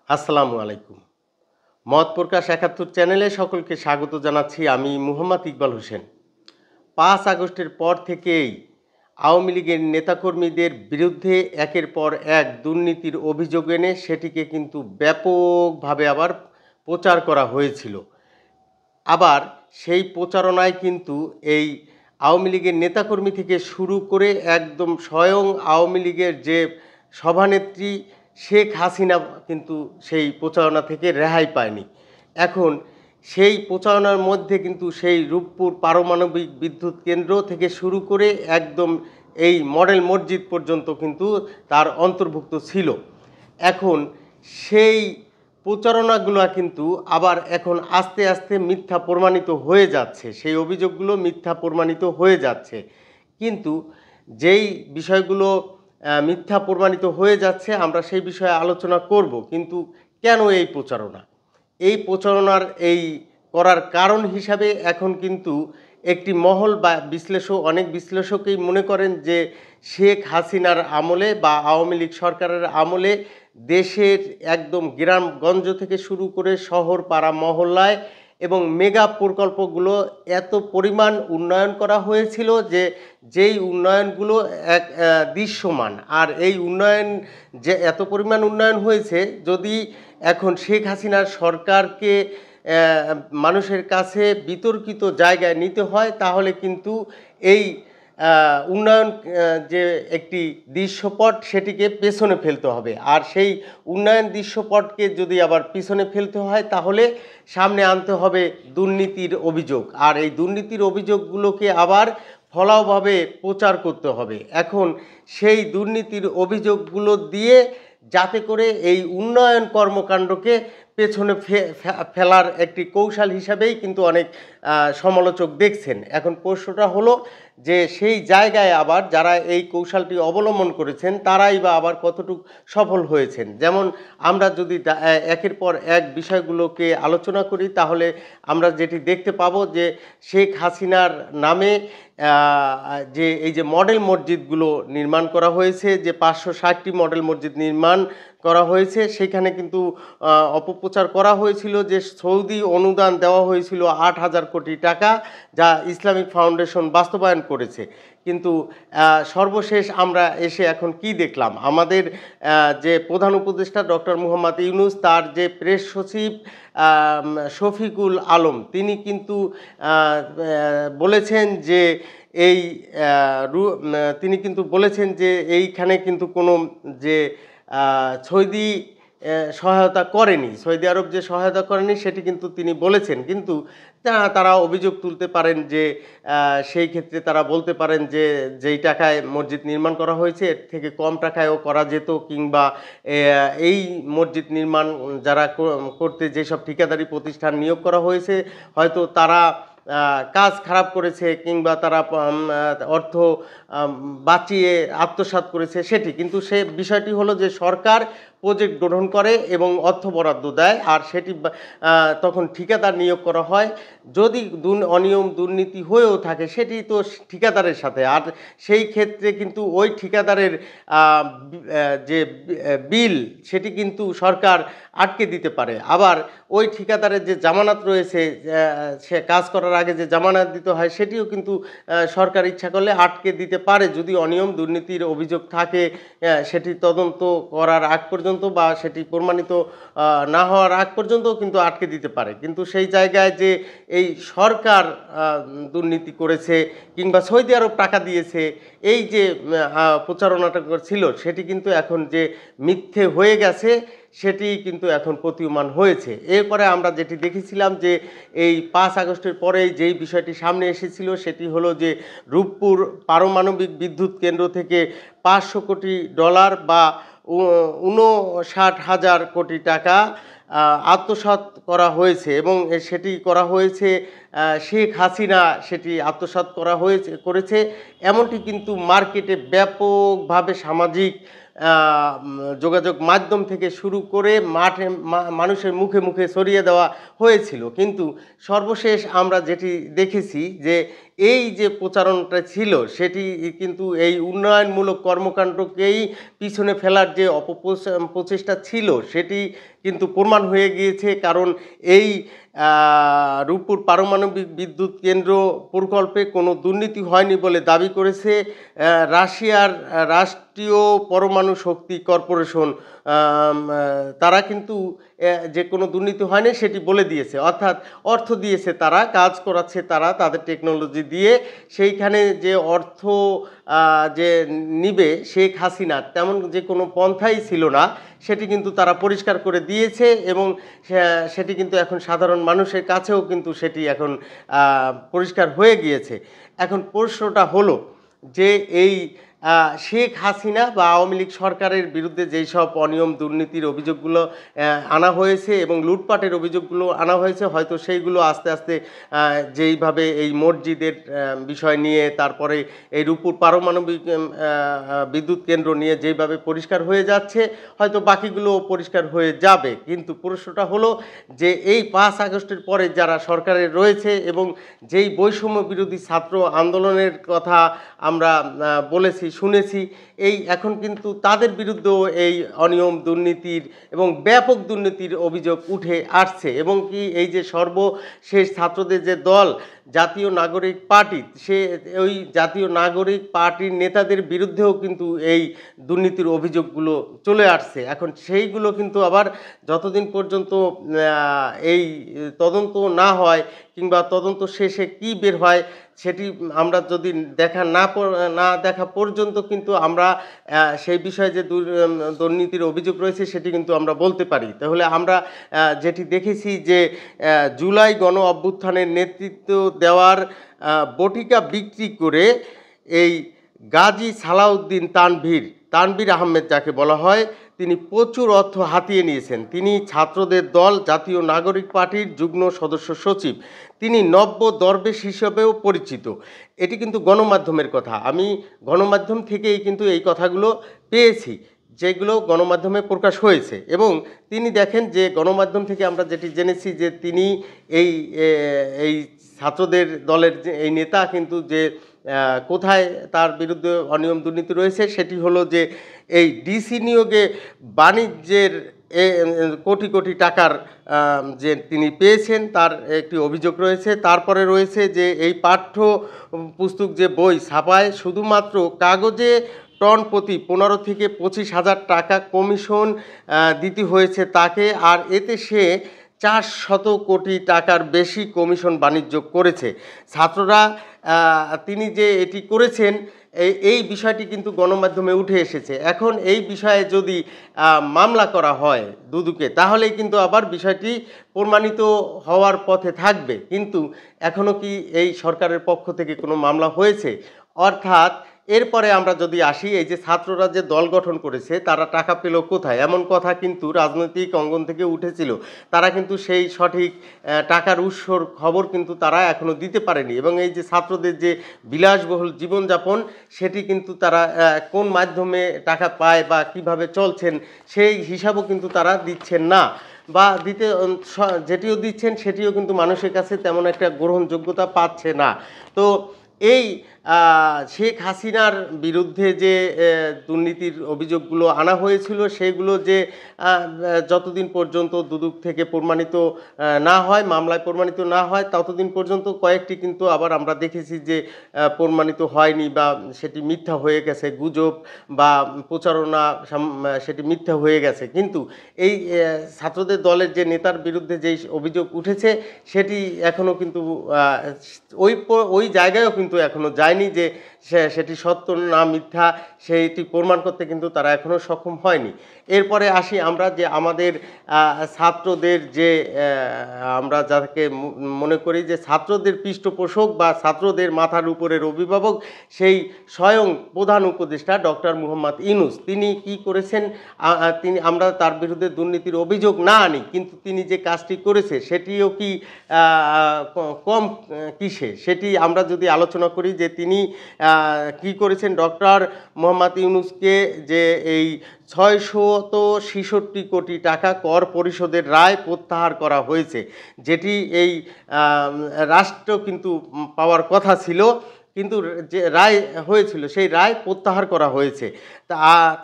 আসসালামু আলাইকুম। মত প্রকাশ ৭১ চ্যানেলে সকলকে স্বাগত জানাচ্ছি। আমি মুহাম্মদ ইকবাল হোসেন। ৫ আগস্টের পর থেকেই আওয়ামী লীগের নেতাকর্মীদের বিরুদ্ধে একের পর এক দুর্নীতির অভিযোগ এনে সেটিকে কিন্তু ব্যাপকভাবে আবার প্রচার করা হয়েছিল। আবার সেই প্রচারণায় কিন্তু এই আওয়ামী লীগের নেতাকর্মী থেকে শুরু করে একদম স্বয়ং আওয়ামী লীগের যে সভানেত্রী শেখ হাসিনা কিন্তু সেই প্রচারণা থেকে রেহাই পায়নি। এখন সেই প্রচারণার মধ্যে কিন্তু সেই রূপপুর পারমাণবিক বিদ্যুৎ কেন্দ্র থেকে শুরু করে একদম এই মডেল মসজিদ পর্যন্ত কিন্তু তার অন্তর্ভুক্ত ছিল। এখন সেই প্রচারণাগুলো কিন্তু আবার এখন আস্তে আস্তে মিথ্যা প্রমাণিত হয়ে যাচ্ছে। সেই অভিযোগগুলো মিথ্যা প্রমাণিত হয়ে যাচ্ছে। কিন্তু যেই বিষয়গুলো মিথ্যা প্রমাণিত হয়ে যাচ্ছে আমরা সেই বিষয়ে আলোচনা করব। কিন্তু কেন এই প্রচারণা? এই প্রচারণার এই করার কারণ হিসাবে এখন কিন্তু একটি মহল বা অনেক বিশ্লেষকই মনে করেন যে শেখ হাসিনার আমলে বা আওয়ামী লীগ সরকারের আমলে দেশের একদম গ্রামগঞ্জ থেকে শুরু করে শহর পাড়া মহল্লায় এবং মেগা প্রকল্পগুলো এত পরিমাণ উন্নয়ন করা হয়েছিল যে যেই উন্নয়নগুলো এক দৃশ্যমান। আর এই উন্নয়ন যে এত পরিমাণ উন্নয়ন হয়েছে, যদি এখন শেখ হাসিনার সরকারকে মানুষের কাছে বিতর্কিত জায়গায় নিতে হয় তাহলে কিন্তু এই উন্নয়ন যে একটি দৃশ্যপট সেটিকে পেছনে ফেলতে হবে। আর সেই উন্নয়ন দৃশ্যপটকে যদি আবার পিছনে ফেলতে হয় তাহলে সামনে আনতে হবে দুর্নীতির অভিযোগ। আর এই দুর্নীতির অভিযোগগুলোকে আবার ফলাওভাবে প্রচার করতে হবে। এখন সেই দুর্নীতির অভিযোগগুলো দিয়ে যাতে করে এই উন্নয়ন কর্মকাণ্ডকে পেছনে ফেলার একটি কৌশল হিসাবেই কিন্তু অনেক সমালোচক দেখছেন। এখন প্রশ্নটা হলো যে সেই জায়গায় আবার যারা এই কৌশলটি অবলম্বন করেছেন তারাই বা আবার কতটুকু সফল হয়েছেন। যেমন আমরা যদি একের পর এক বিষয়গুলোকে আলোচনা করি তাহলে আমরা যেটি দেখতে পাবো যে শেখ হাসিনার নামে যে এই যে মডেল মসজিদগুলো নির্মাণ করা হয়েছে, যে 560টি মডেল মসজিদ নির্মাণ করা হয়েছে, সেখানে কিন্তু অপপ্রচার করা হয়েছিল যে সৌদি অনুদান দেওয়া হয়েছিল 8,000 কোটি টাকা, যা ইসলামিক ফাউন্ডেশন বাস্তবায়ন করেছে। কিন্তু সর্বশেষ আমরা এসে এখন কি দেখলাম? আমাদের যে প্রধান উপদেষ্টা ডক্টর মুহাম্মদ ইউনূস, তার যে প্রেস সচিব শফিকুল আলম, তিনি কিন্তু বলেছেন যে তিনি কিন্তু বলেছেন যে এইখানে কিন্তু কোনো যে সৌদি সহায়তা করেনি, সৌদি আরব যে সহায়তা করেনি সেটি কিন্তু তিনি বলেছেন। কিন্তু তারা অভিযোগ তুলতে পারেন যে সেই ক্ষেত্রে তারা বলতে পারেন যে যেই টাকায় মসজিদ নির্মাণ করা হয়েছে এর থেকে কম টাকায়ও করা যেত, কিংবা এই মসজিদ নির্মাণ যারা করতে যেসব ঠিকাদারি প্রতিষ্ঠান নিয়োগ করা হয়েছে হয়তো তারা কাজ খারাপ করেছে, কিংবা তারা অর্থ বাঁচিয়ে আত্মসাৎ করেছে সেটি। কিন্তু সে বিষয়টি হলো যে সরকার প্রজেক্ট গ্রহণ করে এবং অর্থ বরাদ্দ দেয়, আর সেটি তখন ঠিকাদার নিয়োগ করা হয়। যদি অনিয়ম দুর্নীতি হয়েও থাকে সেটি তো ঠিকাদারের সাথে, আর সেই ক্ষেত্রে কিন্তু ওই ঠিকাদারের যে বিল সেটি কিন্তু সরকার আটকে দিতে পারে। আবার ওই ঠিকাদারের যে জামানত রয়েছে, সে কাজ করার আগে যে জামানত দিতে হয় সেটিও কিন্তু সরকার ইচ্ছা করলে আটকে দিতে পারে, যদি অনিয়ম দুর্নীতির অভিযোগ থাকে সেটি তদন্ত করার আগ পর্যন্ত বা সেটি প্রমাণিত না হওয়ার আগ পর্যন্তও কিন্তু আটকে দিতে পারে। কিন্তু সেই জায়গায় যে এই সরকার দুর্নীতি করেছে কিংবা সৌদি আরব টাকা দিয়েছে, এই যে প্রচারণাটা ছিল সেটি কিন্তু এখন যে মিথ্যে হয়ে গেছে সেটি কিন্তু এখন প্রতীয়মান হয়েছে। এরপরে আমরা যেটি দেখেছিলাম যে এই 5 আগস্টের পরেই যেই বিষয়টি সামনে এসেছিল সেটি হলো যে রূপপুর পারমাণবিক বিদ্যুৎ কেন্দ্র থেকে $500 কোটি বা 59,000 কোটি টাকা আত্মসাৎ করা হয়েছে, এবং সেটি করা হয়েছে শেখ হাসিনা সেটি আত্মসাৎ করেছে। এমনটি কিন্তু মার্কেটে ব্যাপকভাবে সামাজিক যোগাযোগ মাধ্যম থেকে শুরু করে মাঠে মানুষের মুখে মুখে ছড়িয়ে দেওয়া হয়েছিল। কিন্তু সর্বশেষ আমরা যেটি দেখেছি যে এই যে প্রচারণাটা ছিল সেটি কিন্তু এই উন্নয়নমূলক কর্মকাণ্ডকেই পিছনে ফেলার যে প্রচেষ্টা ছিল সেটি কিন্তু প্রমাণ হয়ে গিয়েছে। কারণ এই রূপপুর পারমাণবিক বিদ্যুৎ কেন্দ্র প্রকল্পে কোনো দুর্নীতি হয়নি বলে দাবি করেছে রাশিয়ার রাষ্ট্রীয় পরমাণু শক্তি কর্পোরেশন। তারা কিন্তু যে কোনো দুর্নীতি হয়নি সেটি বলে দিয়েছে, অর্থাৎ অর্থ দিয়েছে, তারা কাজ করাচ্ছে তারা তাদের টেকনোলজি দিয়ে। সেইখানে যে অর্থ যে নিবে শেখ হাসিনা তেমন যে কোনো পন্থাই ছিল না, সেটি কিন্তু তারা পরিষ্কার করে দিয়েছে এবং সেটি কিন্তু এখন সাধারণ মানুষের কাছেও কিন্তু সেটি এখন পরিষ্কার হয়ে গিয়েছে। এখন প্রশ্নটা হলো যে এই শেখ হাসিনা বা আওয়ামী লীগ সরকারের বিরুদ্ধে যেই সব অনিয়ম দুর্নীতির অভিযোগগুলো আনা হয়েছে এবং লুটপাটের অভিযোগগুলো আনা হয়েছে, হয়তো সেইগুলো আস্তে আস্তে যেইভাবে এই মসজিদের বিষয় নিয়ে, তারপরে এই রূপপুর পারমাণবিক বিদ্যুৎ কেন্দ্র নিয়ে যেইভাবে পরিষ্কার হয়ে যাচ্ছে, হয়তো বাকিগুলোও পরিষ্কার হয়ে যাবে। কিন্তু প্রশ্নটা হলো যে এই 5 আগস্টের পরে যারা সরকারের রয়েছে এবং যেই বৈষম্য বিরোধী ছাত্র আন্দোলনের কথা আমরা বলেছি, শুনেছি, এই এখন কিন্তু তাদের বিরুদ্ধেও এই অনিয়ম দুর্নীতির এবং ব্যাপক দুর্নীতির অভিযোগ উঠে আসছে। এবং কি এই যে সর্বশেষ ছাত্রদের যে দল জাতীয় নাগরিক পার্টি, সে ওই জাতীয় নাগরিক পার্টির নেতাদের বিরুদ্ধেও কিন্তু এই দুর্নীতির অভিযোগগুলো চলে আসছে। এখন সেইগুলো কিন্তু আবার যতদিন পর্যন্ত এই তদন্ত না হয় কিংবা তদন্ত শেষে কি বের হয় সেটি আমরা যদি না দেখা পর্যন্ত কিন্তু আমরা সেই বিষয়ে যে দুর্নীতির অভিযোগ রয়েছে সেটি কিন্তু আমরা বলতে পারি। তাহলে আমরা যেটি দেখেছি যে জুলাই গণ অভ্যুত্থানের নেতৃত্ব দেওয়ার বটিকা বিক্রি করে এই গাজী সালাউদ্দিন তানভীর আহমেদ যাকে বলা হয়, তিনি প্রচুর অর্থ হাতিয়ে নিয়েছেন। তিনি ছাত্রদের দল জাতীয় নাগরিক পার্টির যুগ্ম সদস্য সচিব, তিনি নব্য দরবেশ হিসেবেও পরিচিত। এটি কিন্তু গণমাধ্যমের কথা, আমি গণমাধ্যম থেকেই কিন্তু এই কথাগুলো পেয়েছি, যেগুলো গণমাধ্যমে প্রকাশ হয়েছে। এবং তিনি দেখেন যে গণমাধ্যম থেকে আমরা যেটি জেনেছি যে তিনি এই ছাত্রদের দলের যে এই নেতা কিন্তু যে কোথায় তার বিরুদ্ধে অনিয়ম দুর্নীতি রয়েছে সেটি হলো যে এই ডিসি নিয়োগে বাণিজ্যের কোটি কোটি টাকার যে তিনি পেয়েছেন তার একটি অভিযোগ রয়েছে। তারপরে রয়েছে যে এই পাঠ্য পুস্তক যে বই ছাপায় শুধুমাত্র কাগজে টন প্রতি 15 থেকে 25,000 টাকা কমিশন দিতে হয়েছে তাকে, আর এতে সে 400 কোটি টাকার বেশি কমিশন বাণিজ্য করেছে। ছাত্ররা তিনি যে এটি করেছেন এই বিষয়টি কিন্তু গণমাধ্যমে উঠে এসেছে। এখন এই বিষয়ে যদি মামলা করা হয় দুদকে, তাহলেই কিন্তু আবার বিষয়টি প্রমাণিত হওয়ার পথে থাকবে। কিন্তু এখনও কি এই সরকারের পক্ষ থেকে কোনো মামলা হয়েছে? অর্থাৎ এরপরে আমরা যদি আসি, এই যে ছাত্ররা যে দল গঠন করেছে তারা টাকা পেল কোথায়, এমন কথা কিন্তু রাজনৈতিক অঙ্গন থেকে উঠেছিল। তারা কিন্তু সেই সঠিক টাকার উৎসর খবর কিন্তু তারা এখনও দিতে পারেনি। এবং এই যে ছাত্রদের যে বিলাসবহুল জীবনযাপন সেটি কিন্তু তারা কোন মাধ্যমে টাকা পায় বা কিভাবে চলছেন সেই হিসাবও কিন্তু তারা দিচ্ছেন না, বা যেটিও দিচ্ছেন সেটিও কিন্তু মানুষের কাছে তেমন একটা গ্রহণযোগ্যতা পাচ্ছে না। তো এই শেখ হাসিনার বিরুদ্ধে যে দুর্নীতির অভিযোগগুলো আনা হয়েছিল সেগুলো যে যতদিন পর্যন্ত দুদক থেকে প্রমাণিত না হয়, মামলায় প্রমাণিত না হয়, ততদিন পর্যন্ত কয়েকটি কিন্তু আবার আমরা দেখেছি যে প্রমাণিত হয়নি বা সেটি মিথ্যা হয়ে গেছে, গুজব বা প্রচারণা সেটি মিথ্যা হয়ে গেছে। কিন্তু এই ছাত্রদের দলের যে নেতার বিরুদ্ধে যেই অভিযোগ উঠেছে সেটি এখনও কিন্তু ওই জায়গায়ও কিন্তু এখনও যায়নি যে সেটি সত্য না মিথ্যা সেইটি প্রমাণ করতে কিন্তু তারা এখনও সক্ষম হয়নি। এরপরে আসি আমরা যে আমাদের ছাত্রদের যে আমরা যাকে মনে করি যে ছাত্রদের পৃষ্ঠপোষক বা ছাত্রদের মাথার উপরের অভিভাবক, সেই স্বয়ং প্রধান উপদেষ্টা ডক্টর মোহাম্মদ ইউনূস, তিনি কি করেছেন? আমরা তার বিরুদ্ধে দুর্নীতির অভিযোগ না আনি, কিন্তু তিনি যে কাজটি করেছে সেটিও কি কম কিসে, সেটি আমরা যদি আলোচনা করি যে তিনি তিনি কি করেছেন, ডক্টর মোহাম্মদ ইউনূসকে যে এই ৬৬৬ কোটি টাকা কর পরিশোধের রায় প্রত্যাহার করা হয়েছে, যেটি এই রাষ্ট্র কিন্তু পাওয়ার কথা ছিল, কিন্তু যে রায় হয়েছিল সেই রায় প্রত্যাহার করা হয়েছে।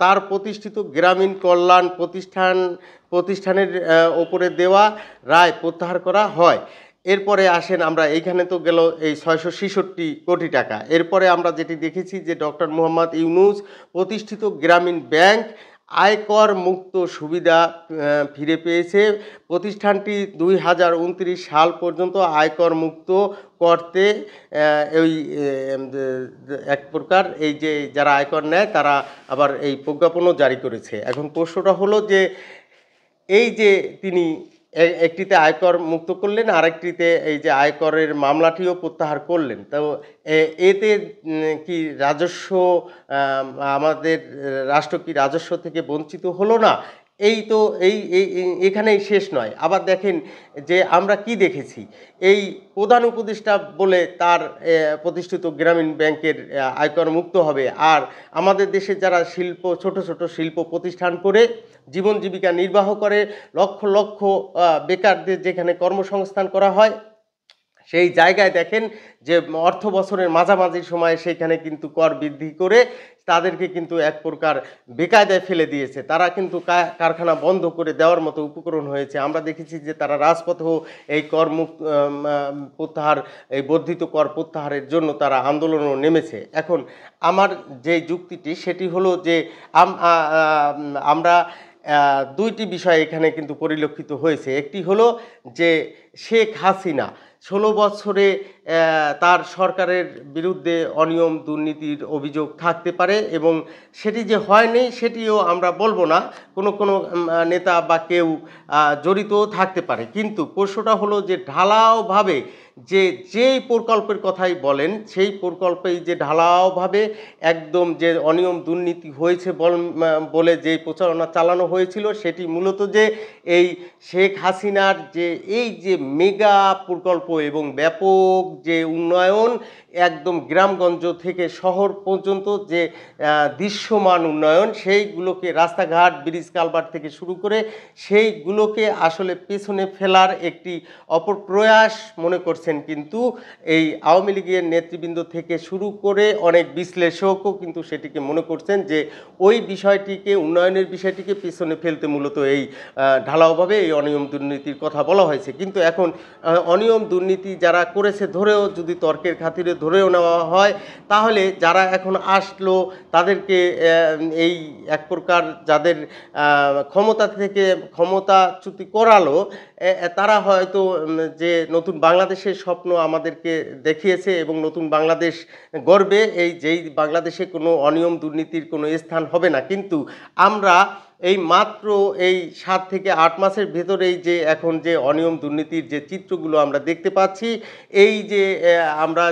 তার প্রতিষ্ঠিত গ্রামীণ কল্যাণ প্রতিষ্ঠানের ওপরে দেওয়া রায় প্রত্যাহার করা হয়। এরপরে আসেন আমরা, এইখানে তো গেল এই ৬৬৬ কোটি টাকা। এরপরে আমরা যেটি দেখেছি যে ডক্টর মোহাম্মদ ইউনূস প্রতিষ্ঠিত গ্রামীণ ব্যাংক আয়কর মুক্ত সুবিধা ফিরে পেয়েছে। প্রতিষ্ঠানটি ২০২৯ সাল পর্যন্ত আয়কর মুক্ত করতে ওই এক প্রকার এই যে যারা আয়কর নেয় তারা আবার এই প্রজ্ঞাপনও জারি করেছে। এখন প্রশ্নটা হলো যে এই যে তিনি একটিতে আয়কর মুক্ত করলেন, আরেকটিতে এই যে আয়করের মামলাটিও প্রত্যাহার করলেন, তো এতে কি রাজস্ব আমাদের রাষ্ট্র কি রাজস্ব থেকে বঞ্চিত হলো না? এই তো এখানেই শেষ নয়। আবার দেখেন যে আমরা কি দেখেছি, এই প্রধান উপদেষ্টা বলে তার প্রতিষ্ঠিত গ্রামীণ ব্যাংকের আয়কর মুক্ত হবে, আর আমাদের দেশে যারা ছোট ছোট শিল্প প্রতিষ্ঠান করে জীবন জীবিকা নির্বাহ করে, লক্ষ লক্ষ বেকারদের যেখানে কর্মসংস্থান করা হয়, সেই জায়গায় দেখেন যে অর্থ বছরের মাঝামাঝি সময়ে সেইখানে কিন্তু কর বৃদ্ধি করে তাদেরকে কিন্তু এক প্রকার বেকায়দায় ফেলে দিয়েছে। তারা কিন্তু কারখানা বন্ধ করে দেওয়ার মতো উপকরণ হয়েছে। আমরা দেখেছি যে তারা রাজপথেও এই প্রত্যাহার, এই বর্ধিত কর প্রত্যাহারের জন্য তারা আন্দোলনও নেমেছে। এখন আমার যে যুক্তিটি সেটি হলো যে আমরা দুইটি বিষয় এখানে কিন্তু পরিলক্ষিত হয়েছে। একটি হলো যে শেখ হাসিনা 16 বছরে তার সরকারের বিরুদ্ধে অনিয়ম দুর্নীতির অভিযোগ থাকতে পারে, এবং সেটি যে হয়নি সেটিও আমরা বলবো না, কোনো নেতা বা কেউ জড়িতও থাকতে পারে। কিন্তু প্রশ্নটা হলো যে ঢালাওভাবে যেই প্রকল্পের কথাই বলেন, সেই প্রকল্পেই যে ঢালাওভাবে একদম যে অনিয়ম দুর্নীতি হয়েছে বলে যে প্রচারণা চালানো হয়েছিল, সেটি মূলত যে এই শেখ হাসিনার যে এই যে মেগা প্রকল্প এবং ব্যাপক যে উন্নয়ন, একদম গ্রামগঞ্জ থেকে শহর পর্যন্ত যে দৃশ্যমান উন্নয়ন, সেইগুলোকে রাস্তাঘাট ব্রিজ কালভার্ট থেকে শুরু করে সেইগুলোকে আসলে পেছনে ফেলার একটি অপপ্রয়াস মনে করছেন কিন্তু এই আওয়ামী লীগের নেতৃবৃন্দ থেকে শুরু করে অনেক বিশ্লেষকও কিন্তু সেটিকে মনে করছেন যে ওই বিষয়টিকে, উন্নয়নের বিষয়টিকে পেছনে ফেলতে মূলত এই ঢালাওভাবে এই অনিয়ম দুর্নীতির কথা বলা হয়েছে। কিন্তু এখন অনিয়ম দুর্নীতি যারা করেছে ধরেও যদি তর্কের খাতিরে ধরেও নেওয়া হয়, তাহলে যারা এখন আসলো তাদেরকে এই এক প্রকার যাদের ক্ষমতা থেকে ক্ষমতাচ্যুতি করালো, তারা হয়তো যে নতুন বাংলাদেশের স্বপ্ন আমাদেরকে দেখিয়েছে এবং নতুন বাংলাদেশ গড়বে, যেই বাংলাদেশে কোনো অনিয়ম দুর্নীতির কোনো স্থান হবে না। কিন্তু আমরা এই মাত্র এই 7 থেকে 8 মাসের ভেতরেই যে এখন যে অনিয়ম দুর্নীতির যে চিত্রগুলো আমরা দেখতে পাচ্ছি, এই যে আমরা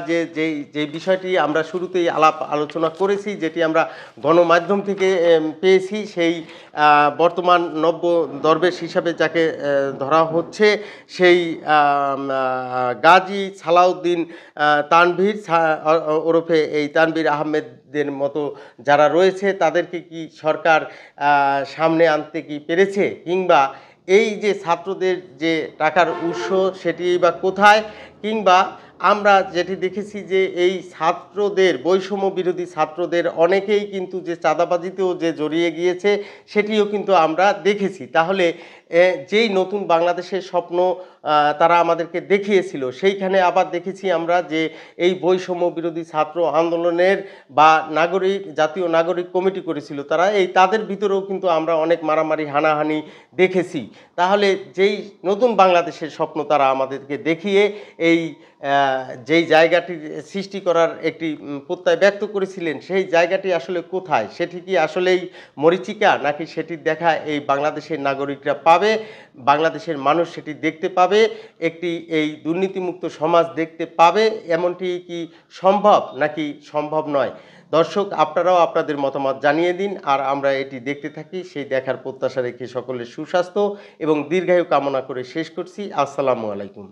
যে বিষয়টি আমরা শুরুতেই আলোচনা করেছি, যেটি আমরা গণমাধ্যম থেকে পেয়েছি, সেই বর্তমান নব্য দরবেশ হিসাবে যাকে ধরা হচ্ছে, সেই গাজী সালাউদ্দিন তানভীর ওরফে এই তানভীর আহমেদের মতো যারা রয়েছে, তাদেরকে কি সরকার সামনে আনতে কি পেরেছে? কিংবা এই যে ছাত্রদের যে টাকার উৎস সেটি বা কোথায়? কিংবা আমরা যেটি দেখেছি যে এই ছাত্রদের, বৈষম্য বিরোধী ছাত্রদের অনেকেই কিন্তু যে চাঁদাবাজিতেও যে জড়িয়ে গিয়েছে সেটিও কিন্তু আমরা দেখেছি। তাহলে যেই নতুন বাংলাদেশের স্বপ্ন তারা আমাদেরকে দেখিয়েছিল, সেইখানে আবার দেখেছি আমরা যে এই বৈষম্য বিরোধী ছাত্র আন্দোলনের বা জাতীয় নাগরিক কমিটি করেছিল তারা, তাদের ভিতরেও কিন্তু আমরা অনেক মারামারি হানাহানি দেখেছি। তাহলে যেই নতুন বাংলাদেশের স্বপ্ন তারা আমাদেরকে দেখিয়ে যেই জায়গাটি সৃষ্টি করার একটি প্রত্যয় ব্যক্ত করেছিলেন, সেই জায়গাটি আসলে কোথায়? সেটি কি আসলেই মরীচিকা, নাকি সেটির দেখা এই বাংলাদেশের নাগরিকরা পাবে, বাংলাদেশের মানুষ সেটি দেখতে পাবে, একটি এই দুর্নীতিমুক্ত সমাজ দেখতে পাবে? এমনটি কি সম্ভব নাকি সম্ভব নয়? দর্শক, আপনারাও আপনাদের মতামত জানিয়ে দিন, আর আমরা এটি দেখতে থাকি। সেই দেখার প্রত্যাশা রেখে সকলের সুস্বাস্থ্য এবং দীর্ঘায়ু কামনা করে শেষ করছি। আসসালামু আলাইকুম।